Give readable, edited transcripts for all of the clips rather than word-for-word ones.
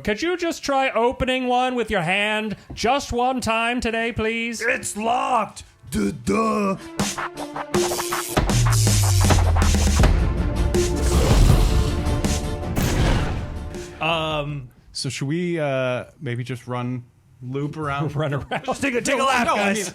Could you just try opening one with your hand just one time today, please? It's locked. Duh. So should we maybe just loop around? Run around. Just take a lap, guys.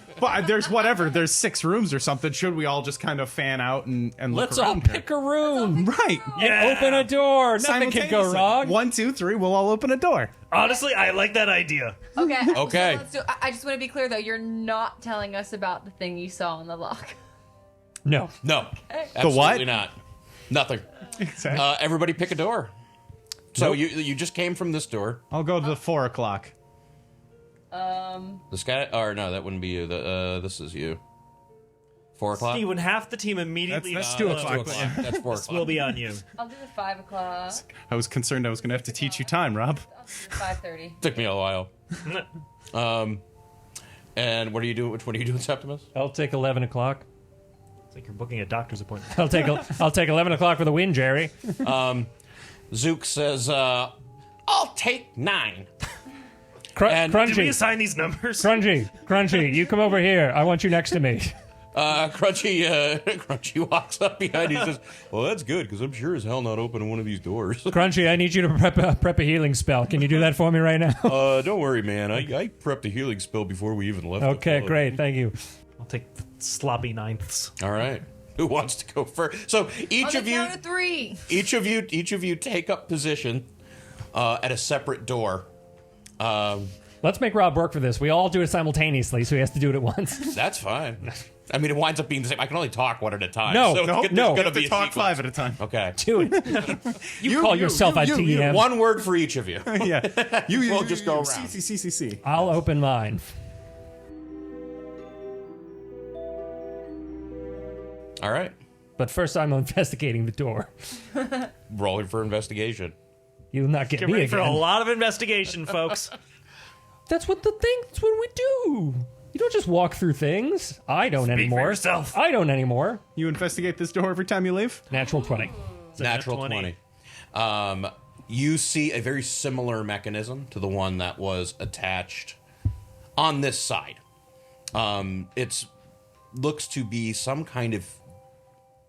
There's 6 rooms or something. Should we all just kind of fan out and look Let's all around here? pick a room. Right. And open a door. Nothing can go Simultaneously. wrong. 1, 2, 3. We'll all open a door. Honestly, I like that idea. Okay. Okay. So let's do. I just want to be clear though. You're not telling us about the thing you saw on the lock. No. No. Okay. Absolutely what? not. Nothing. Exactly. Everybody pick a door. So you just came from this door. I'll go to the 4 o'clock. This guy, or no, that wouldn't be you. This is you. 4 o'clock. When half the team immediately That's 2 o'clock. 2 o'clock. That's 4 o'clock. will be on you. I'll do the 5 o'clock. I was concerned I was going to have to teach you time, Rob. I'll do 5:30. Took me a while. And what are you doing? Which one are you doing, Septimus? I'll take 11 o'clock. It's like you're booking a doctor's appointment. I'll take 11 o'clock for the win, Jerry. Zook says, "I'll take 9." And Did we Crunchy. assign these numbers? Crunchy, you come over here. I want you next to me. Crunchy walks up behind you and says, "Well, that's good because I'm sure as hell not opening one of these doors." Crunchy, I need you to prep a healing spell. Can you do that for me right now? Don't worry, man. I prepped a healing spell before we even left. the Okay, club. great. Thank you. I'll take the sloppy ninths. All right. Who wants to go first? So On each the of you, count of 3. each of you take up position at a separate door. Let's make Rob work for this. We all do it simultaneously, so he has to do it at once. That's fine. I mean, it winds up being the same. I can only talk one at a time. No, so no, there's no. gonna To be a talk sequence. 5 at a time. Okay. Do it. You call yourself a TM. One word for each of you. Yeah. We'll just go around. C. I'll open mine. All right. But first, I'm investigating the door. Rolling for investigation. You'll not get Get me ready again. for a lot of investigation, folks. That's what we do. You don't just walk through things. I don't Speak for anymore. yourself. I don't anymore. You investigate this door every time you leave? Natural 20. Natural 20. You see a very similar mechanism to the one that was attached on this side. It looks to be some kind of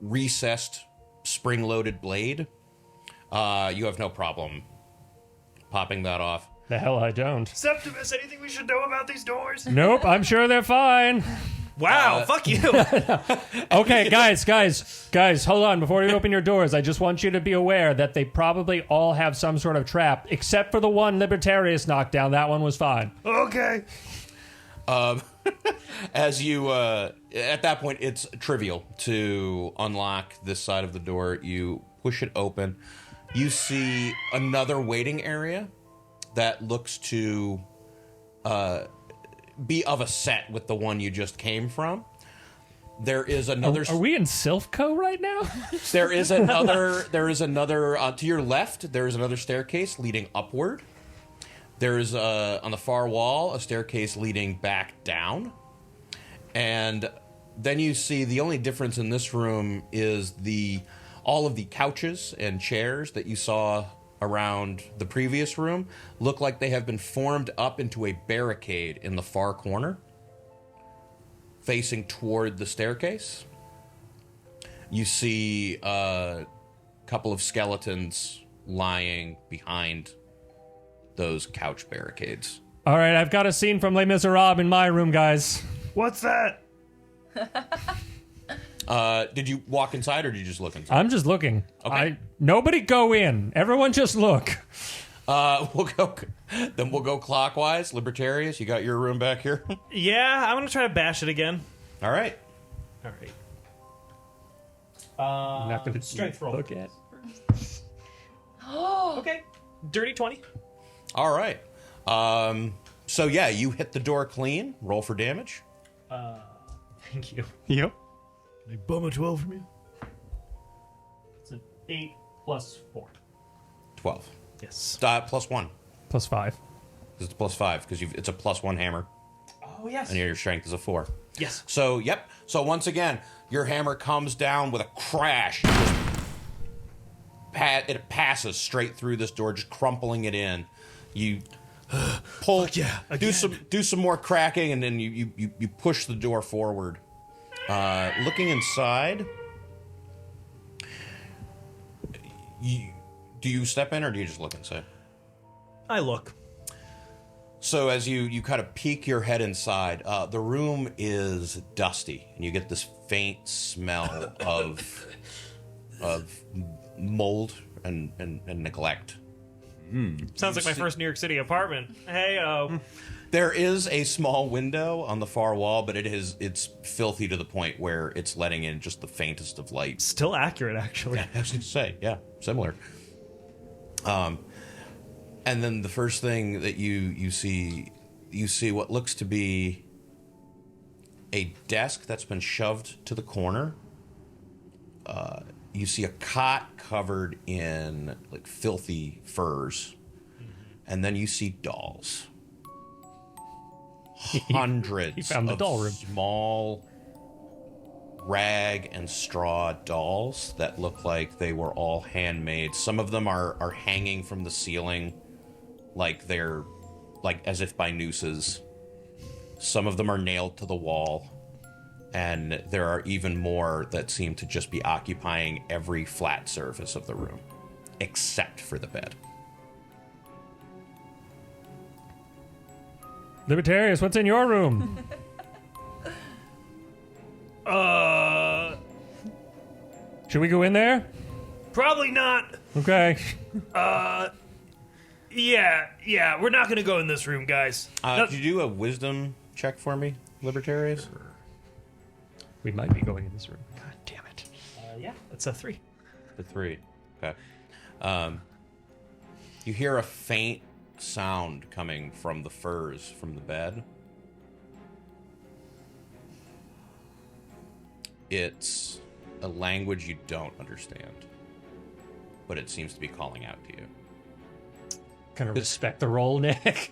recessed spring-loaded blade. You have no problem popping that off. The hell I don't. Septimus, anything we should know about these doors? Nope, I'm sure they're fine. Wow, fuck you. Okay, guys, hold on. Before you open your doors, I just want you to be aware that they probably all have some sort of trap, except for the one Libertarius knocked down. That one was fine. Okay. As you, at that point, it's trivial to unlock this side of the door. You push it open. You see another waiting area that looks to be of a set with the one you just came from. There is another. Are we in Silphco right now? There is another. To your left, there is another staircase leading upward. There's on the far wall a staircase leading back down, and then you see the only difference in this room is all of the couches and chairs that you saw around the previous room look like they have been formed up into a barricade in the far corner, facing toward the staircase. You see a couple of skeletons lying behind those couch barricades. All right, I've got a scene from Les Miserables in my room, guys. What's that? Did you walk inside or did you just look inside? I'm just looking. Okay. Nobody go in. Everyone just look. We'll go clockwise. Libertarius, you got your room back here? Yeah, I'm gonna try to bash it again. All right. All right. I'm not going to strength roll. look at. Okay. Dirty 20. All right. So yeah, you hit the door clean. Roll for damage. Thank you. Yep. Can I bum a 12 from you? It's an 8 plus 4. 12. Yes. Plus 1. +5. It's +5 because it's a +1 hammer, Oh, yes. and your strength is a 4. Yes. So yep. So once again, your hammer comes down with a crash. It passes straight through this door, just crumpling it in. You pull, yeah, do some more cracking, and then you push the door forward. Looking inside, do you step in or do you just look inside? I look. So as you kind of peek your head inside, the room is dusty, and you get this faint smell of mold and neglect. Sounds like my first New York City apartment. Hey, There is a small window on the far wall, but it's filthy to the point where it's letting in just the faintest of light. still accurate, actually. I was going to say, yeah, similar. And then the first thing that you see what looks to be a desk that's been shoved to the corner. You see a cot covered in like filthy furs, and then you see dolls. Hundreds he found the of doll room. small rag and straw dolls that look like they were all handmade. Some of them are hanging from the ceiling like they're like as if by nooses. Some of them are nailed to the wall. And there are even more that seem to just be occupying every flat surface of the room, except for the bed. Libertarius, what's in your room? Should we go in there? Probably not. Okay. Yeah, we're not gonna go in this room, guys. Could you do a wisdom check for me, Libertarius? We might be going in this room. God damn it. Yeah, that's a 3. The 3. Okay. You hear a faint sound coming from the furs from the bed. It's a language you don't understand, but it seems to be calling out to you. Kind of respect the role, Nick.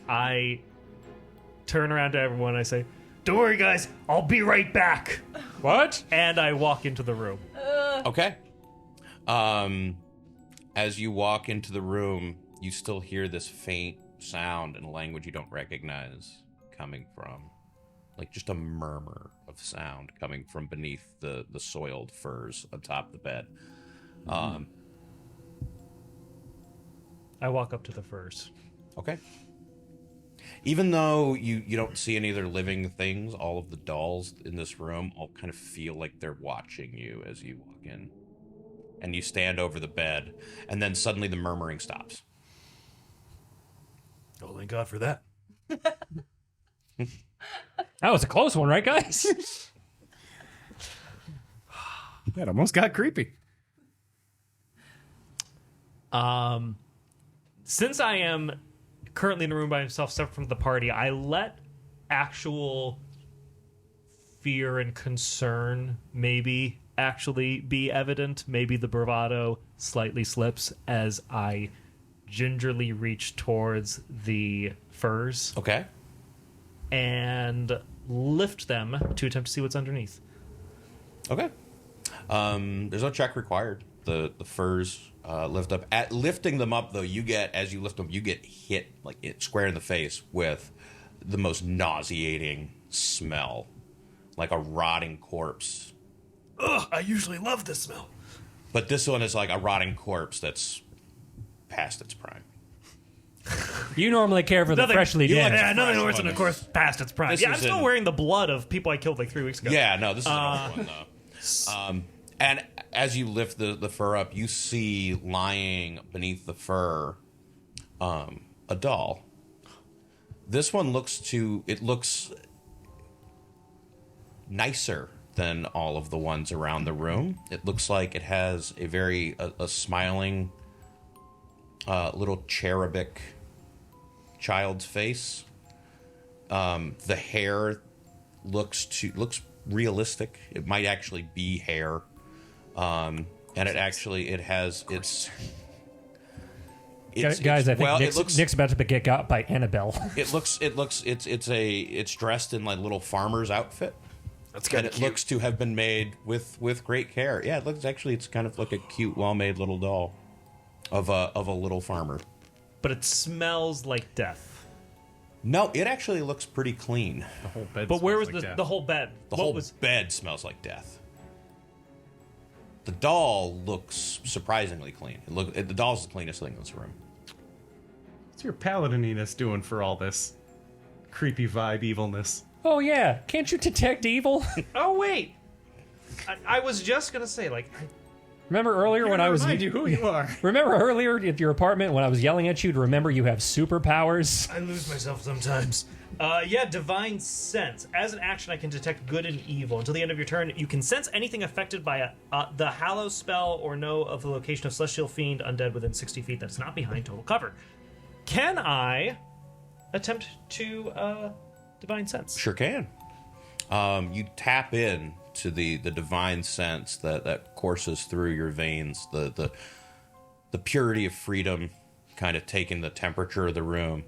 I turn around to everyone. I say, "Don't worry, guys. I'll be right back." What? And I walk into the room. Okay. As you walk into the room, you still hear this faint sound in a language you don't recognize coming from, like just a murmur of sound coming from beneath the soiled furs atop the bed. I walk up to the furs. Okay. Even though you don't see any other living things, all of the dolls in this room all kind of feel like they're watching you as you walk in. And you stand over the bed, and then suddenly the murmuring stops. Oh, thank God for that. That was a close one, right, guys? That almost got creepy. Since I am currently in a room by myself, separate from the party, I let actual fear and concern maybe actually be evident. Maybe the bravado slightly slips as I gingerly reach towards the furs Okay. and lift them to attempt to see what's underneath. Okay. There's no check required. The furs lift up. At lifting them up, though, as you lift them, you get hit like square in the face with the most nauseating smell, like a rotting corpse. Ugh, I usually love this smell. But this one is like a rotting corpse that's past its prime. You normally care for the Nothing- freshly you dead. like- Yeah, nothing fresh worse one than a is- course past its prime. This Yeah, I'm is still in- wearing the blood of people I killed like 3 weeks ago. Yeah, no, this is another one though. And as you lift the fur up, you see lying beneath the fur a doll. This one looks nicer than all of the ones around the room. It looks like it has a smiling little cherubic child's face. The hair looks realistic. It might actually be hair. And it has its Guys, I think it looks Nick's about to get got by Annabelle. it's dressed in like little farmer's outfit. And it looks to have been made with great care. Yeah, it looks it's kind of like a cute, well-made little doll of a little farmer. But it smells like death. No, it actually looks pretty clean. The whole bed. But where was smells like the whole bed? The whole bed smells like death. The doll looks surprisingly clean. The doll's the cleanest thing in this room. What's your paladininess doing for all this creepy vibe evilness? Oh yeah, can't you detect evil? Oh wait, I was just gonna say Remember earlier when I was Remind you who you are. Remember earlier at your apartment when I was yelling at you to remember you have superpowers? I lose myself sometimes. Yeah, divine sense. As an action, I can detect good and evil. Until the end of your turn, you can sense anything affected by the Hallow spell or know of the location of Celestial Fiend undead within 60 feet that's not behind total cover. Can I attempt to divine sense? Sure can. You tap in to the divine sense that courses through your veins, the purity of freedom, kind of taking the temperature of the room.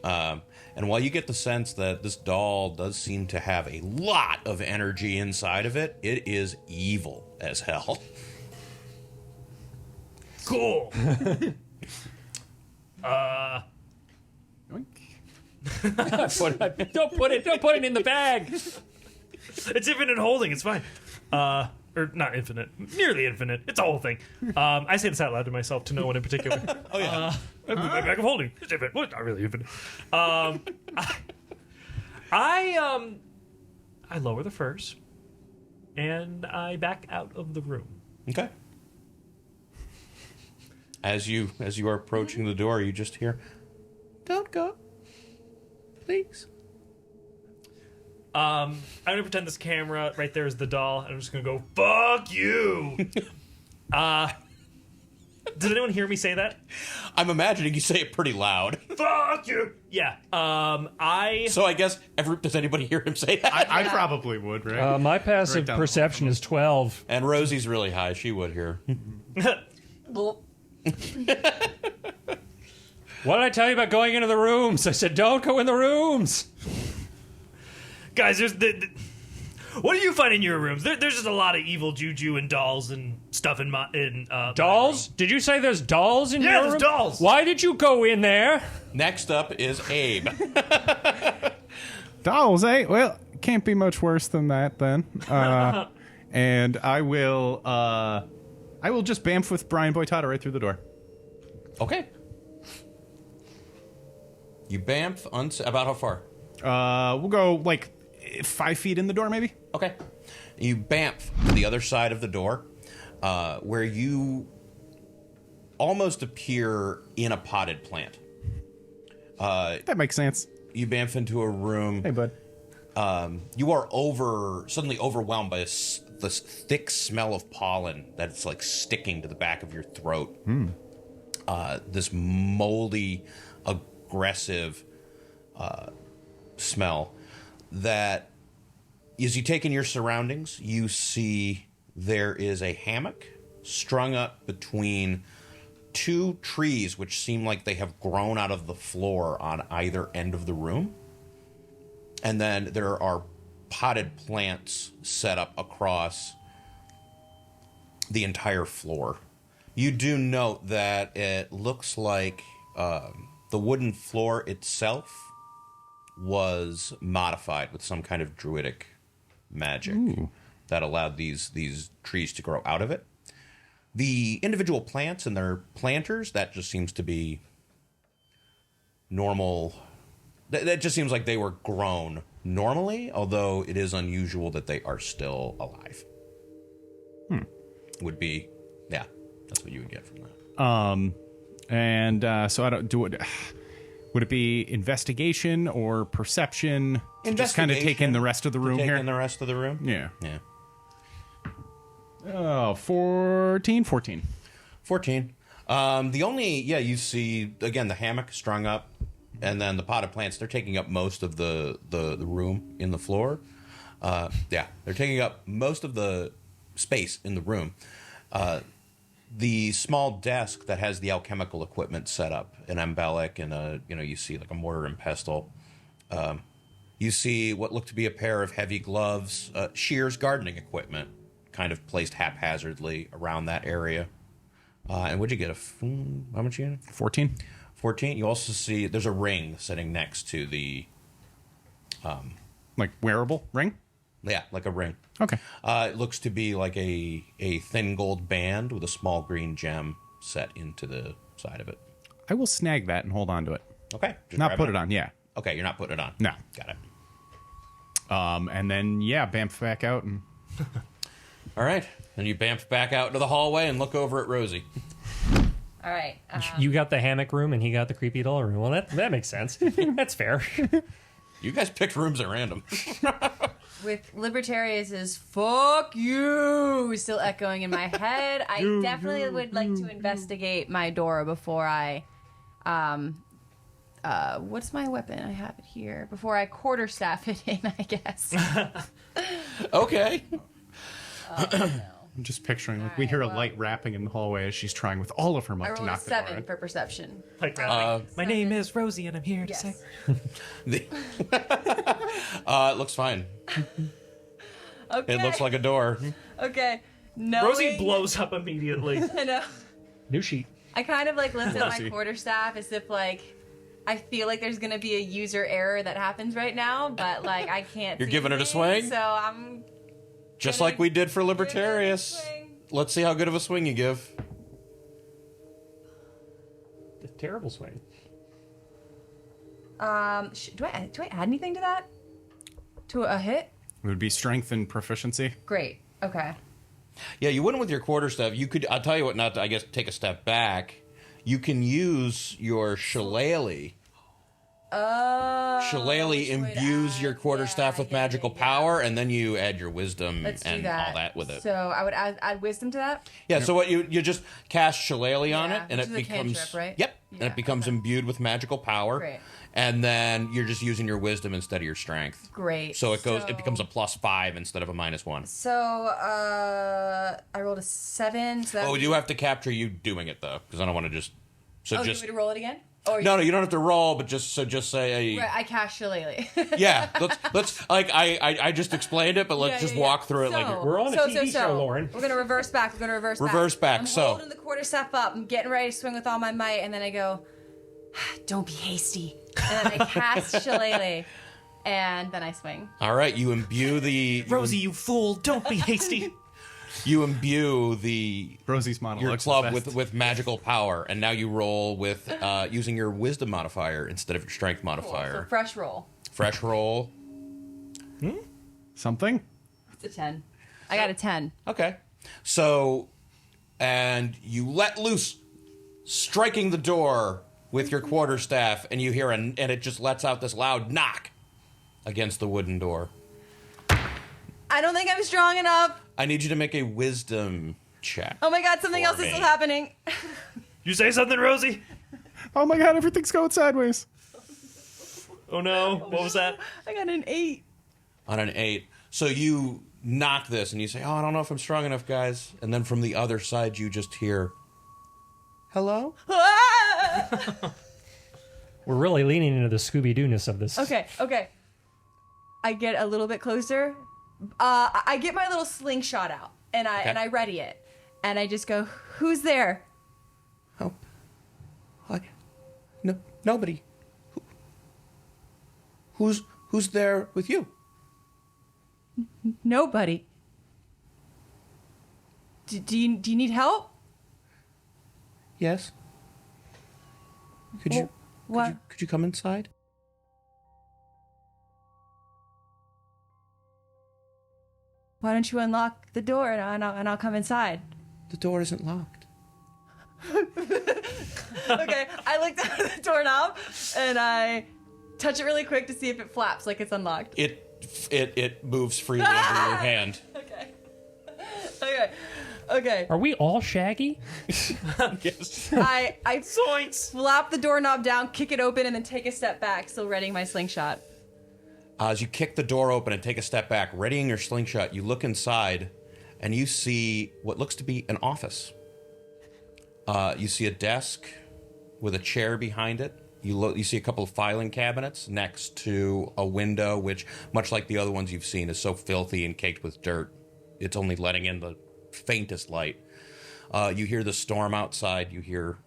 And while you get the sense that this doll does seem to have a lot of energy inside of it, it is evil as hell. Cool. Don't put it in the bag. It's infinite holding. It's fine. Or not infinite. Nearly infinite. It's a whole thing. I say this out loud to myself to no one in particular. Oh, yeah. My bag of holding. It's infinite. Well, not really infinite. I lower the furs, and I back out of the room. Okay. As you are approaching the door, you just hear, "Don't go, please." I'm gonna pretend this camera right there is the doll, and I'm just gonna go, "Fuck you." Did anyone hear me say that? I'm imagining you say it pretty loud. Fuck you. Yeah. So I guess does anybody hear him say that? I probably would, right? My passive Right down the perception is 12. And Rosie's really high. She would hear. Well, What did I tell you about going into the rooms? I said don't go in the rooms. Guys, there's what do you find in your rooms? There's just a lot of evil juju and dolls and stuff in my Dolls? Did you say there's dolls in Yeah, your there's room? dolls. Why did you go in there? Next up is Abe. Dolls, eh? Well, can't be much worse than that then. And I will just bamf with Brian Boitata right through the door. Okay. You bamf about how far? We'll go like 5 feet in the door, maybe. Okay. You bamf to the other side of the door, where you almost appear in a potted plant. That makes sense. You bamf into a room. Hey, bud. You are suddenly overwhelmed by this thick smell of pollen that's like sticking to the back of your throat. This moldy, aggressive smell that, as you take in your surroundings, you see there is a hammock strung up between two trees which seem like they have grown out of the floor on either end of the room. And then there are potted plants set up across the entire floor. You do note that it looks like the wooden floor itself was modified with some kind of druidic magic that allowed these trees to grow out of it. The individual plants and their planters, that just seems to be normal. That just seems like they were grown normally, although it is unusual that they are still alive. Would be, yeah, that's what you would get from that. So I don't do it. Would it be investigation or perception? To just kind of take in the rest of the room Take here. in the rest of the room? Yeah. Yeah. Oh, 14. 14. You see, again, the hammock strung up, and then the potted plants, they're taking up most of the room in the floor. They're taking up most of the space in the room. The small desk that has the alchemical equipment set up, an embellic, and you see like a mortar and pestle. You see what look to be a pair of heavy gloves, shears, gardening equipment, kind of placed haphazardly around that area. And what'd you get? How much you get? 14. 14. You also see there's a ring sitting next to the... Like wearable ring? Yeah, like a ring. Okay. It looks to be like a thin gold band with a small green gem set into the side of it. I will snag that and hold on to it. Okay. Just Not grab put it on, yeah. Okay, you're not putting it on. No. Got it. And then, bamf back out and... All right. Then you bamf back out into the hallway and look over at Rosie. All right. You got the hammock room and he got the creepy doll room. Well, that makes sense. That's fair. You guys picked rooms at random. With Libertarius's "fuck you" still echoing in my head, I definitely would like to investigate my door before I, what's my weapon? I have it here. Before I quarterstaff it in, I guess. Okay. I'm just picturing, like, we hear a light rapping in the hallway as she's trying with all of her I might to rolled a knock the door 7 in. for perception. My name is Rosie, and I'm here to say. Yes. It looks fine. Okay. It looks like a door. Okay. No. Rosie blows up immediately. I know. New sheet. I kind of like lift up my See. quarterstaff as if like I feel like there's gonna be a user error that happens right now, but like I can't. You're see giving it a anything, swing? So I'm Just gonna like we did for give it a Libertarius. swing. Let's see how good of a swing you give. A terrible swing. Do I add anything to that? To a hit? It would be strength and proficiency. Great. Okay. Yeah, you wouldn't with your quarterstaff. You could, I'll tell you what, not to, I guess, take a step back. You can use your shillelagh. Shillelagh which would imbues add- your quarterstaff yeah, with yeah, magical yeah. power, and then you add your wisdom Let's do and that. all that with it. So I would add wisdom to that. Yeah, so what you just cast shillelagh on Yeah, it, and which it is a becomes cantrip, right? Yep, and Yeah, it becomes okay. imbued with magical power. Great. And then you're just using your wisdom instead of your strength. Great. So it becomes a +5 instead of a -1. So I rolled a 7. So that Oh, you have to capture you doing it though, because I don't want to just. So Oh, you just want me to roll it again? Or no, you don't have to roll, but just say Right, I cast Shillelagh. yeah. Let's like I just explained it, but let's just walk through it like We're on a TV show, Lauren. We're gonna reverse back. Reverse back, I'm so- holding the quarterstaff up. I'm getting ready to swing with all my might, and then I go, "Don't be hasty." And then I cast Shillelagh, and then I swing. all right. You imbue the Rosie, you fool! Don't be hasty. you imbue the Rosie's monologue. your club with magical power, and now you roll with using your wisdom modifier instead of your strength So modifier. fresh roll. Fresh roll. Something? It's a 10. I got a 10. Okay. So, and you let loose, striking the door with your quarterstaff, and you hear and it just lets out this loud knock against the wooden door. I don't think I'm strong enough. I need you to make a wisdom check. Oh my god, something For else is me. still happening. You say something, Rosie? Oh my god, everything's going sideways. Oh no! What was that? I got an 8. On an 8. So you knock this, and you say, "Oh, I don't know if I'm strong enough, guys." And then from the other side, you just hear, "Hello." Ah! We're really leaning into the Scooby-Doo-ness of this. Okay. I get a little bit closer. I get my little slingshot out, and I ready it, and I just go, "Who's there?" Oh, no, nobody. Who's there with you? Nobody. Do you need help? Yes. Could you What? could you come inside? Why don't you unlock the door and I'll come inside? The door isn't locked. Okay, I look down at the doorknob and I touch it really quick to see if it flaps like it's unlocked. It moves freely under your hand. Okay. Are we all Shaggy? Yes. I Zoinks! flap the doorknob down, kick it open, and then take a step back, still readying my slingshot. As you kick the door open and take a step back, readying your slingshot, you look inside, and you see what looks to be an office. You see a desk with a chair behind it, You see a couple of filing cabinets next to a window, which, much like the other ones you've seen, is so filthy and caked with dirt, it's only letting in the faintest light. You hear the storm outside. You hear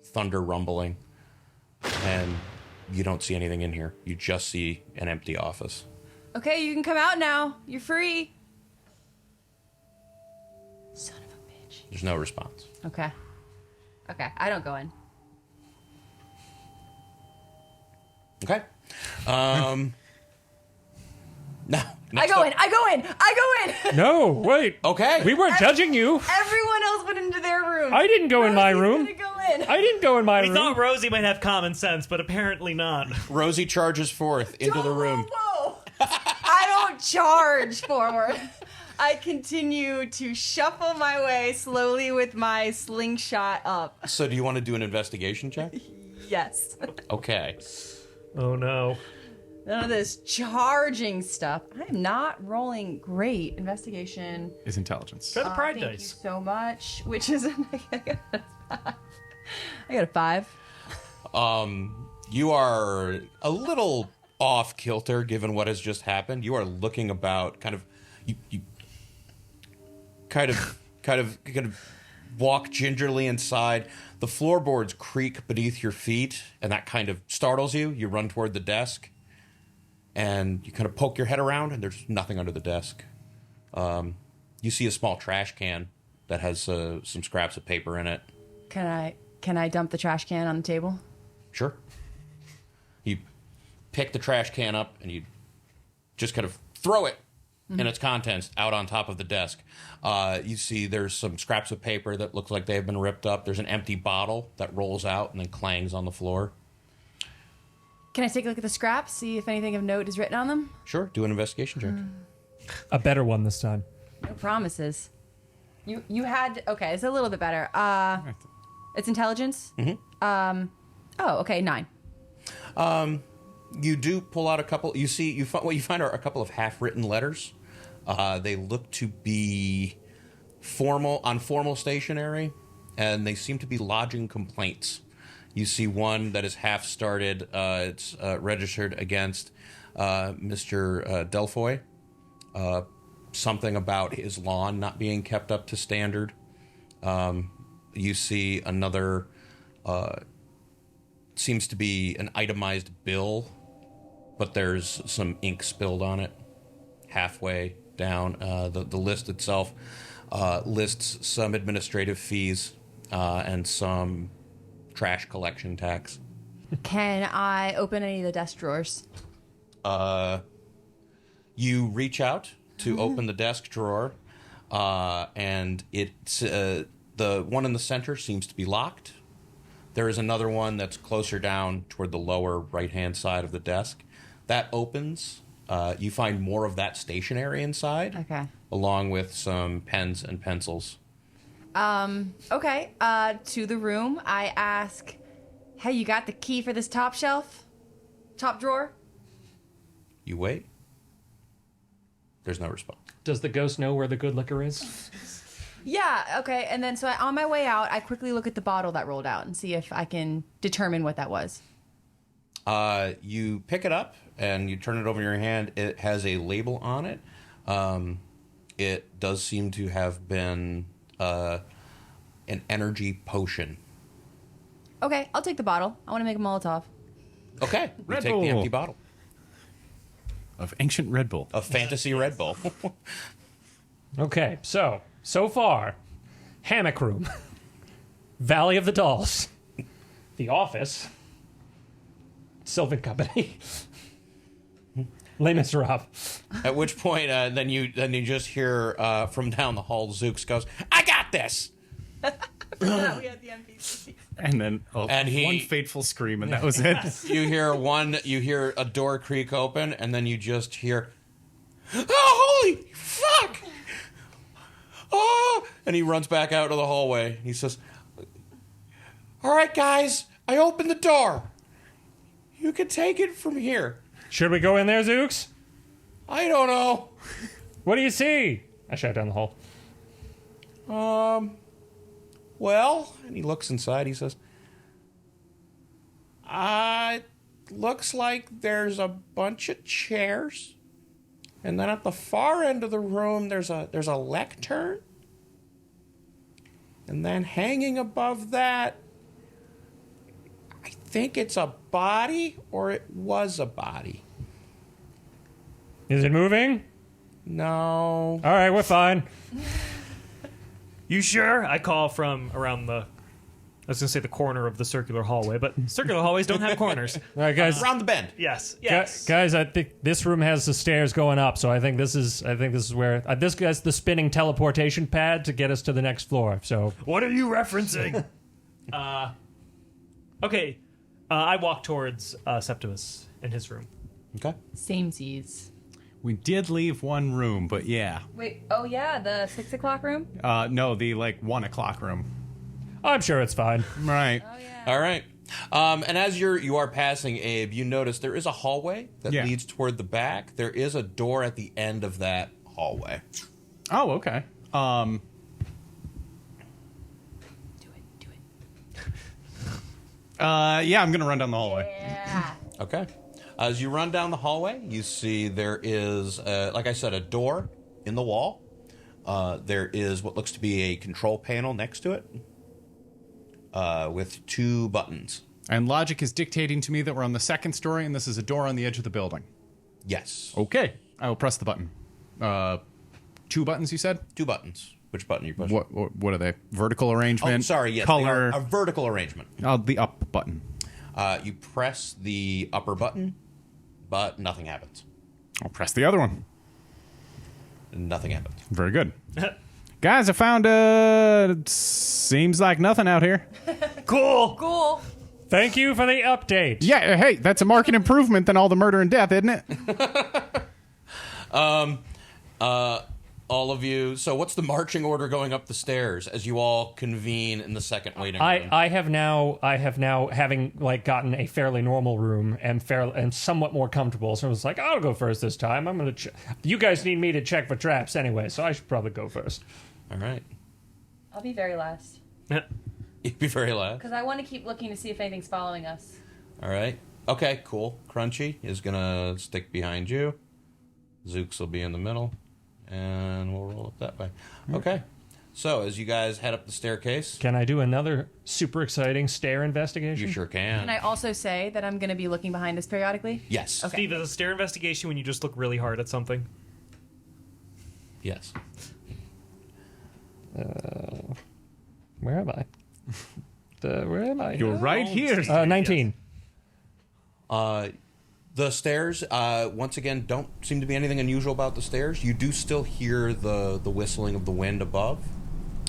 thunder rumbling. And you don't see anything in here. You just see an empty office. Okay, you can come out now. You're free. Son of a bitch. There's no response. Okay, I don't go in. Okay. No. I go in. No, wait. Okay. We weren't judging you. Everyone else went into their room. I didn't go in my Rosie's room. gonna go in. I didn't go in my We room. thought Rosie might have common sense, but apparently not. Rosie charges forth into the room. Whoa. I don't charge forward. I continue to shuffle my way slowly with my slingshot up. So do you want to do an investigation check? Yes. Okay. Oh no. None of this charging stuff. I'm not rolling great. Investigation. Is intelligence. Try the pride Thank you dice. so much. Which is I got a 5. You are a little off kilter given what has just happened. You are looking about, kind of walk gingerly inside. The floorboards creak beneath your feet, and that kind of startles you. You run toward the desk, and you kind of poke your head around, and there's nothing under the desk. You see a small trash can that has some scraps of paper in it. Can I dump the trash can on the table? Sure. You pick the trash can up and you just kind of throw it and its contents out on top of the desk. You see there's some scraps of paper that look like they've been ripped up. There's an empty bottle that rolls out and then clangs on the floor. Can I take a look at the scraps, see if anything of note is written on them? Sure, do an investigation check. A better one this time. No promises. You had okay, it's a little bit better. It's intelligence? Mm-hmm. Oh, okay, 9. You do pull out a couple. What you find are a couple of half-written letters. They look to be formal stationery, and they seem to be lodging complaints. You see one that is half started. It's registered against Mr. Delfoy. Something about his lawn not being kept up to standard. You see another. Seems to be an itemized bill, but there's some ink spilled on it halfway down. The list itself lists some administrative fees and some trash collection tax. Can I open any of the desk drawers? You reach out to open the desk drawer, and it's the one in the center seems to be locked. There is another one that's closer down toward the lower right-hand side of the desk. That opens. You find more of that stationery inside. Okay. Along with some pens and pencils. Okay. To the room, I ask, hey, you got the key for this top shelf? Top drawer? You wait. There's no response. Does the ghost know where the good liquor is? Yeah, okay. And then, so on my way out, I quickly look at the bottle that rolled out and see if I can determine what that was. You pick it up and you turn it over in your hand. It has a label on it. It does seem to have been an energy potion. Okay, I'll take the bottle. I want to make a Molotov. Okay, you Red take Bull. the empty bottle Of ancient Red Bull. of fantasy Red Bull. Okay, so far, Hammock Room, Valley of the Dolls, The Office, Sylvan Company, Les Miserables. At which point, then you just hear from down the hall, Zooks goes, "I got this." We had the NPC. And then one fateful scream, and that was it. You hear a door creak open, and then you just hear, "Oh, holy fuck!" Oh! And he runs back out to the hallway. He says, "All right, guys, I opened the door. You can take it from here." Should we go in there, Zooks? I don't know. What do you see? I shout down the hall. Well, and he looks inside. He says, Looks like there's a bunch of chairs. And then at the far end of the room, there's a lectern. And then hanging above that, I think it's a body, or it was a body. Is it moving? No. All right, we're fine. You sure? I call from around the... I was going to say the corner of the circular hallway, but circular hallways don't have corners. All right, guys. Around the bend. Yes. Guys, I think this room has the stairs going up, so I think this is where this guy's the spinning teleportation pad to get us to the next floor. So What are you referencing? Okay. I walk towards Septimus in his room. Okay. Samesies. We did leave one room, but yeah. Wait, oh yeah, the 6 o'clock room? No, the 1 o'clock room. I'm sure it's fine. Right. Oh yeah. All right. And as you are passing, Abe, you notice there is a hallway that leads toward the back. There is a door at the end of that hallway. Oh, okay. Do it. Yeah, I'm gonna run down the hallway. Yeah. Okay. As you run down the hallway, you see there is, like I said, a door in the wall. There is what looks to be a control panel next to it with 2 buttons. And logic is dictating to me that we're on the 2nd story, and this is a door on the edge of the building. Yes. Okay. I will press the button. 2 buttons, you said? 2 buttons. Which button are you pushing? What are they? Vertical arrangement? Oh, sorry, yes. Color? They are a vertical arrangement. The up button. You press the upper button, but nothing happens. I'll press the other one. Nothing happens. Very good. Guys, I found seems like nothing out here. Cool. Thank you for the update. Yeah, hey, that's a marked improvement than all the murder and death, isn't it? All of you. So, what's the marching order going up the stairs as you all convene in the second waiting room? I have now having gotten a fairly normal room and somewhat more comfortable. So I was like, I'll go first this time. I'm gonna. You guys need me to check for traps anyway, so I should probably go first. All right. I'll be very last. You'd be very loud. Because I want to keep looking to see if anything's following us. All right. Okay. Cool. Crunchy is gonna stick behind you. Zooks will be in the middle. And we'll roll it that way. Okay. So, as you guys head up the staircase... Can I do another super exciting stair investigation? You sure can. Can I also say that I'm going to be looking behind us periodically? Yes. Okay. Steve, is a stare investigation when you just look really hard at something? Yes. Where am I? Where am I? You're right here. 19. The stairs, once again, don't seem to be anything unusual about the stairs. You do still hear the whistling of the wind above.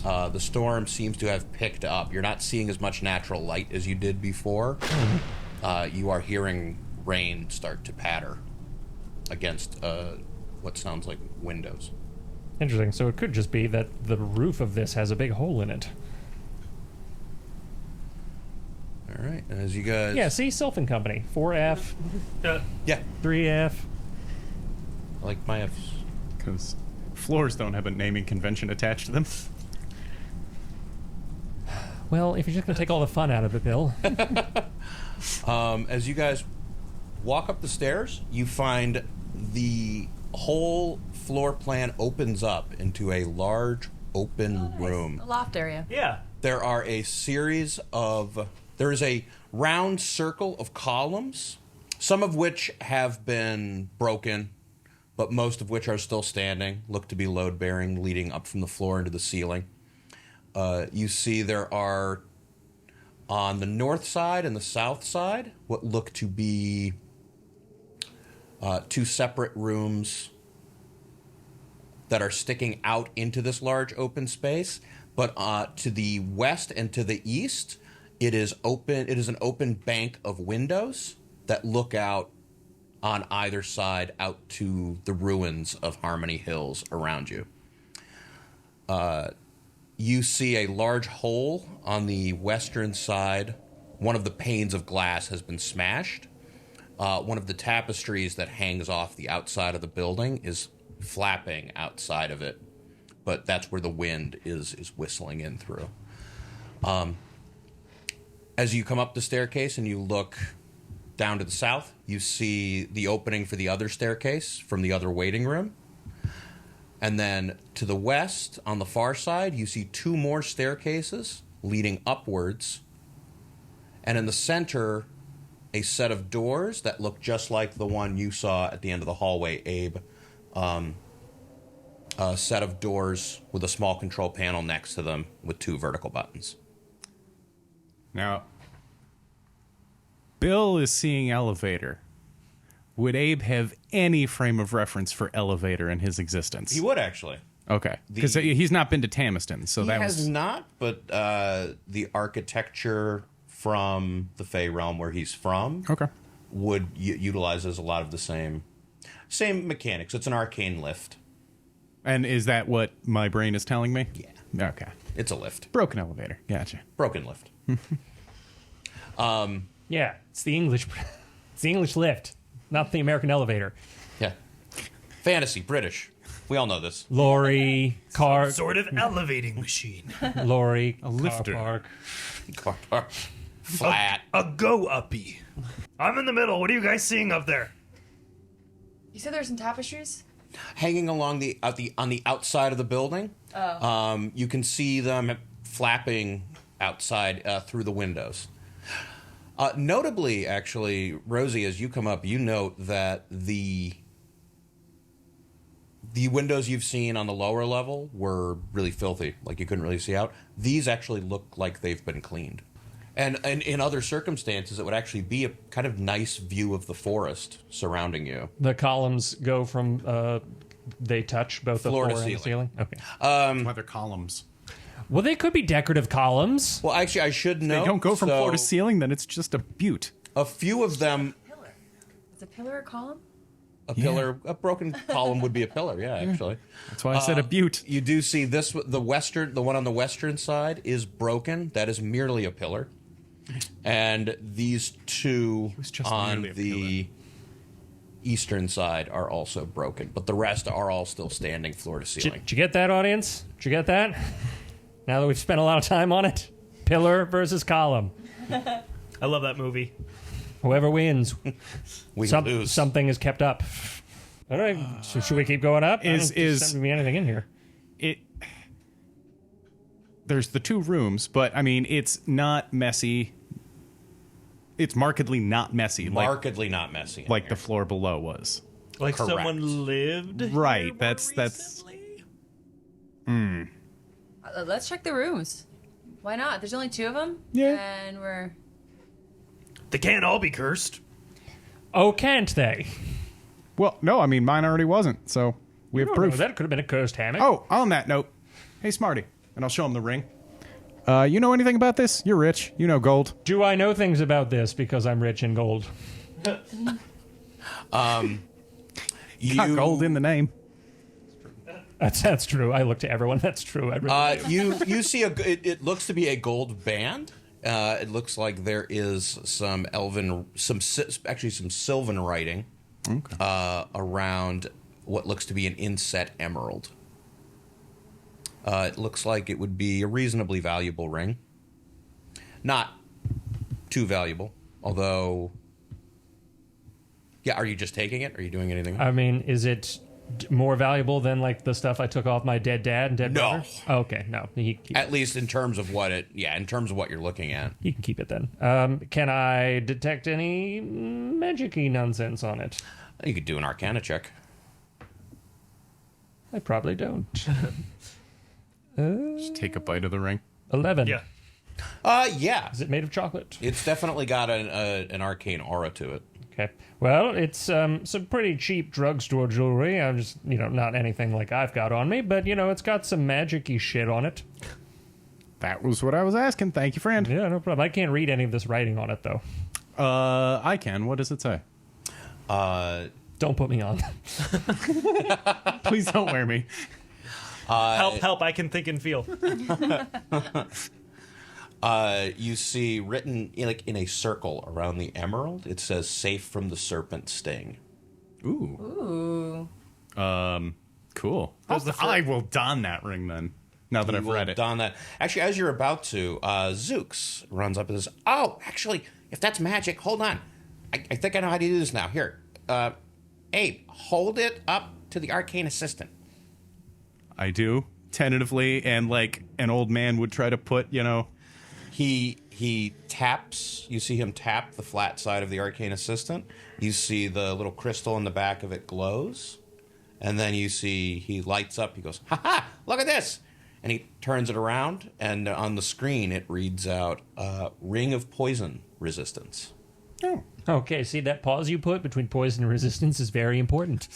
The storm seems to have picked up. You're not seeing as much natural light as you did before. You are hearing rain start to patter against what sounds like windows. Interesting. So it could just be that the roof of this has a big hole in it. All right, and as you guys... Yeah, see? Sylphin Company. 4F, Yeah, 3F. I like my Fs. Because floors don't have a naming convention attached to them. Well, if you're just going to take all the fun out of it, Bill. As you guys walk up the stairs, you find the whole floor plan opens up into a large open room. A loft area. Yeah. There are a series of... There is a round circle of columns, some of which have been broken, but most of which are still standing, look to be load-bearing, leading up from the floor into the ceiling. You see there are, on the north side and the south side, what look to be 2 separate rooms that are sticking out into this large open space. But to the west and to the east, it is open. It is an open bank of windows that look out on either side out to the ruins of Harmony Hills around you. You see a large hole on the western side. One of the panes of glass has been smashed. One of the tapestries that hangs off the outside of the building is flapping outside of it, but that's where the wind is whistling in through. As you come up the staircase and you look down to the south, you see the opening for the other staircase from the other waiting room. And then to the west, on the far side, you see 2 more staircases leading upwards. And in the center, a set of doors that look just like the one you saw at the end of the hallway, Abe. A set of doors with a small control panel next to them with 2 vertical buttons. Now, Bill is seeing elevator. Would Abe have any frame of reference for elevator in his existence? He would, actually. Okay, because he's not been to Tamiston, so He has not, but the architecture from the Fey realm where he's from would utilizes a lot of the same mechanics. It's an arcane lift. And is that what my brain is telling me? Yeah. Okay. It's a lift. Broken elevator. Gotcha. Broken lift. Yeah, it's the English lift, not the American elevator. Yeah. Fantasy, British. We all know this. Lorry, car, Sort of elevating machine. lorry, A lifter. car park. Car. Flat. A go-uppy. I'm in the middle. What are you guys seeing up there? You said there's some tapestries? Hanging along on the outside of the building. You can see them flapping outside through the windows. Notably, actually, Rosie, as you come up, you note that the windows you've seen on the lower level were really filthy, like you couldn't really see out. These actually look like they've been cleaned. And in other circumstances, it would actually be a kind of nice view of the forest surrounding you. The columns go from, they touch both the floor and the ceiling? Okay. Whether columns. Well, they could be decorative columns. Well, actually, I should know. They don't go from floor to ceiling, then it's just a butte. A few of them... Pillar. Is a pillar a column? A broken column would be a pillar, yeah, actually. That's why I said a butte. You do see this, the one on the western side is broken. That is merely a pillar. And these 2 on the eastern side are also broken. But the rest are all still standing floor to ceiling. Did you get that, audience? Did you get that? Now that we've spent a lot of time on it, pillar versus column. I love that movie. Whoever wins, We lose. something is kept up. All right, so should we keep going up? Is Doesn't seem to be anything in here? There's the 2 rooms, but I mean, it's not messy. It's markedly not messy. Markedly not messy. Like the floor below was. Like Correct. someone lived Right, here that's- recently? Let's check the rooms. Why not? There's only 2 of them. Yeah. And we're... They can't all be cursed. Oh, can't they? Well, no, I mean, mine already wasn't, so we have Oh, proof. no, that could have been a cursed hammock. Oh, on that note, hey, Smarty, and I'll show him the ring. You know anything about this? You're rich. You know gold. Do I know things about this because I'm rich in gold? Got gold in the name. That's true. I look to everyone. That's true. I really You see it looks to be a gold band. It looks like there is some Sylvan writing around what looks to be an inset emerald. It looks like it would be a reasonably valuable ring. Not too valuable, although... Yeah, are you just taking it? Are you doing anything? I mean, is it more valuable than like the stuff I took off my dead dad and dead No. brother? Oh, okay, no. At least in terms of what in terms of what you're looking at. He can keep it then. Can I detect any magic-y nonsense on it? You could do an Arcana check. I probably don't. Just take a bite of the ring. 11. Yeah. Yeah. Is it made of chocolate? It's definitely got an arcane aura to it. Okay. Well, it's some pretty cheap drugstore jewelry. I'm just, not anything like I've got on me, but, it's got some magic-y shit on it. That was what I was asking. Thank you, friend. Yeah, no problem. I can't read any of this writing on it, though. I can. What does it say? Don't put me on. Please don't wear me. Help, I can think and feel. You see written in a circle around the emerald, it says "safe from the serpent sting." Ooh. Ooh. Cool. I will don that ring then. Now that You I've will read it. don that. Actually, as you're about to, Zooks runs up and says, "Oh, actually, if that's magic, hold on. I think I know how to do this now. Here, Abe, hold it up to the arcane assistant." I do, tentatively, and like an old man would try to put, He taps. You see him tap the flat side of the arcane assistant. You see the little crystal in the back of it glows, and then you see he lights up. He goes, "Ha ha! Look at this!" And he turns it around, and on the screen it reads out "Ring of Poison Resistance." Oh. Okay, see that pause you put between poison and resistance is very important.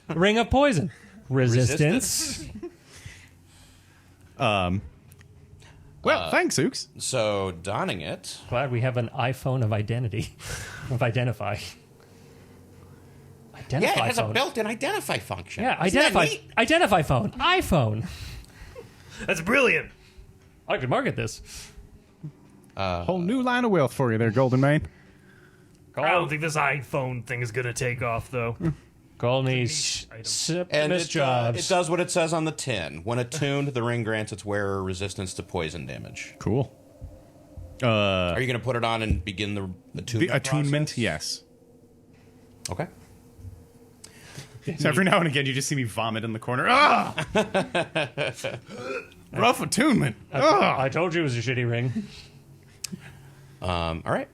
Ring of poison. Resistance. Well, thanks, Ooks. So donning it. Glad we have an iPhone of identity. Of identify. Identify Yeah, it has phone. a built-in identify function. Yeah, Isn't that identify. neat? Identify phone. iPhone. That's brilliant. I could market this. Whole new line of wealth for you there, Goldenmane. I don't think this iPhone thing is gonna take off, though. Call me item. Septimus And it Jobs. does what it says on the tin. When attuned, the ring grants its wearer resistance to poison damage. Cool. Are you going to put it on and begin the attunement? The attunement, process? yes. Okay. So every now and again, you just see me vomit in the corner. Ah! Rough attunement. Ah! I told you it was a shitty ring. All right.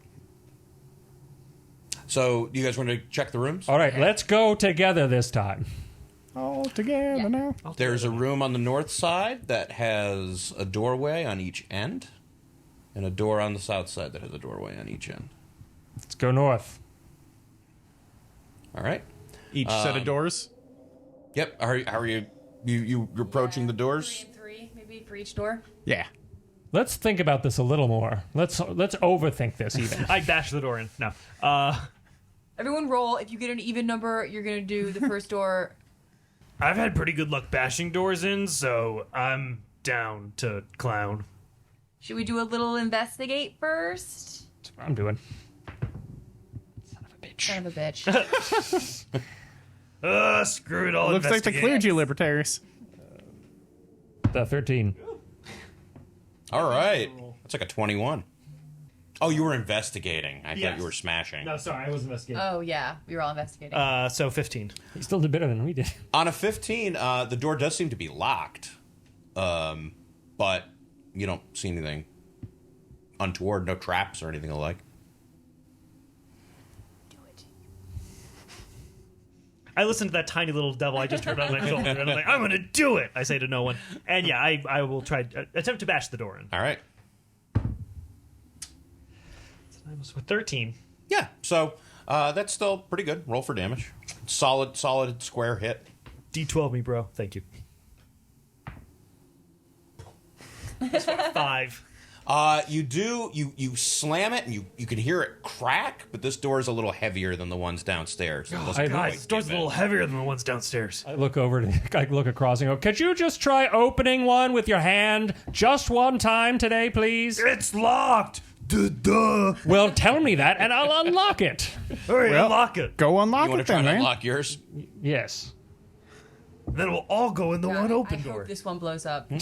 So, you guys want to check the rooms? All right, let's go together this time. All together now. There's a room on the north side that has a doorway on each end, and a door on the south side that has a doorway on each end. Let's go north. All right. Each set of doors. Yep. How are you? You're approaching the doors? 3 maybe for each door. Yeah. Let's think about this a little more. Let's overthink this even. I bash the door in. No. Everyone roll. If you get an even number, you're gonna do the first door. I've had pretty good luck bashing doors in, so I'm down to clown. Should we do a little investigate first? That's what I'm doing. Son of a bitch. Son of a bitch. Screw it all. Looks like they investigate. cleared you, Libertarius. The 13. All right. That's like a 21. Oh, you were investigating. I thought Yes. you were smashing. No, sorry, I was investigating. Oh yeah, we were all investigating. So 15. He still did better than we did. On a 15, the door does seem to be locked, but you don't see anything untoward, no traps or anything alike. do it. I listened to that tiny little devil I just heard on my shoulder, and I'm like, I'm gonna do it. I say to no one, and yeah, I will try attempt to bash the door in. All right. I was with 13. Yeah, so that's still pretty good. Roll for damage. Solid square hit. D12 me, bro. Thank you. 5. You slam it and you can hear it crack, but this door is a little heavier than the ones downstairs. It doesn't God, quite This door's a give little in. heavier than the ones downstairs. I look across and go, could you just try opening one with your hand just one time today, please? It's locked. Duh. Well, tell me that and I'll unlock it. Hurry, Well, unlock it. Go unlock You want it to try then, to man. unlock yours? Yes. Then we'll all go in the one open I door. hope this one blows up. Wait,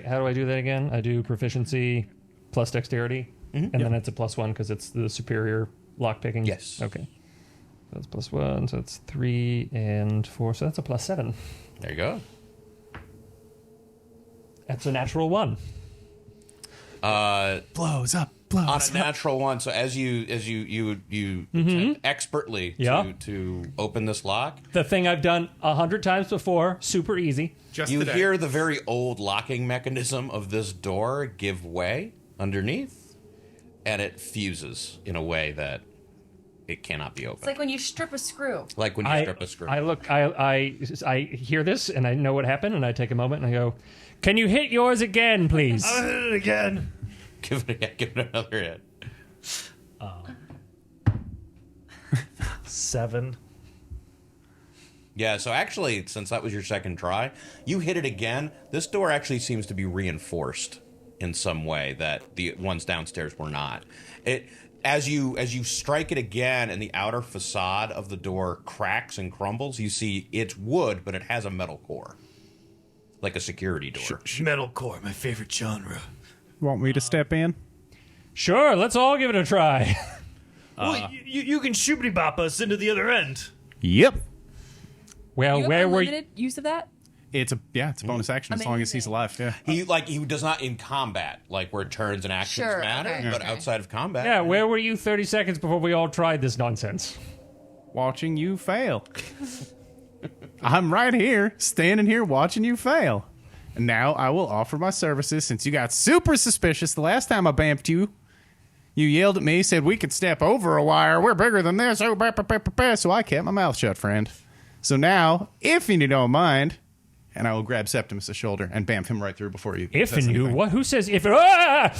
how do I do that again? I do proficiency plus dexterity, and then it's a +1 because it's the superior lockpicking. Yes. Okay. That's +1, so that's 3 and 4, so that's a +7. There you go. That's a natural 1. Blows up. On Blows a natural one, so as you attempt expertly Yeah. to open this lock, The thing I've done 100 times before, super easy. Just you today. hear the very old locking mechanism of this door give way underneath, and it fuses in a way that it cannot be It's opened. like when you strip a screw. Like when you strip a screw. I look, I hear this and I know what happened, and I take a moment and I go, "Can you hit yours again, please?" I did it again. give it another hit. 7. Yeah, so actually, since that was your second try, you hit it again. This door actually seems to be reinforced in some way that the ones downstairs were not. as you strike it again and the outer facade of the door cracks and crumbles, you see it's wood, but it has a metal core, like a security door. Metalcore, my favorite genre. Want me to step in? Sure, let's all give it a try. Well, you can shoopity bop us into the other end. Yep. Well, You have where were you? unlimited use of that? It's a bonus action as long as he's Amazing. alive. Yeah. He does not in combat, like where turns and actions Sure, matter, okay, but okay. outside of combat. Yeah, where were you 30 seconds before we all tried this nonsense? Watching you fail. I'm right here, standing here watching you fail. And now I will offer my services since you got super suspicious the last time I bamfed you. You yelled at me, said we could step over a wire. We're bigger than this. Oh, so I kept my mouth shut, friend. So now, if you don't mind, and I will grab Septimus' shoulder and bamf him right through before you. If says and you, anything. what? Who says if? Ah!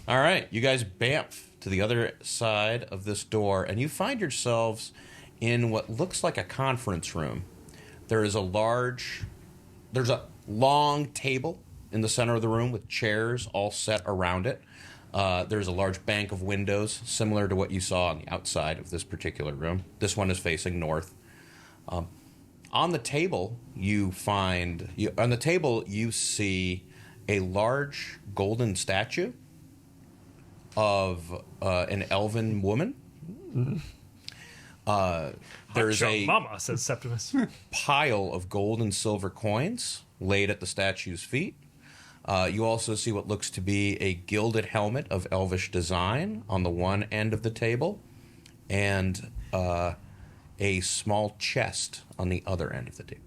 All right, you guys bamf to the other side of this door, and you find yourselves in what looks like a conference room. There's a long table in the center of the room with chairs all set around it. There's a large bank of windows, similar to what you saw on the outside of this particular room. This one is facing north. On the table, you see a large golden statue of an elven woman. There's Hot a mama, says Septimus. pile of gold and silver coins laid at the statue's feet. You also see what looks to be a gilded helmet of elvish design on the one end of the table, and a small chest on the other end of the table.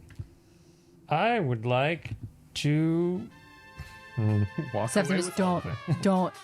I would like to. Walk Septimus, away with don't.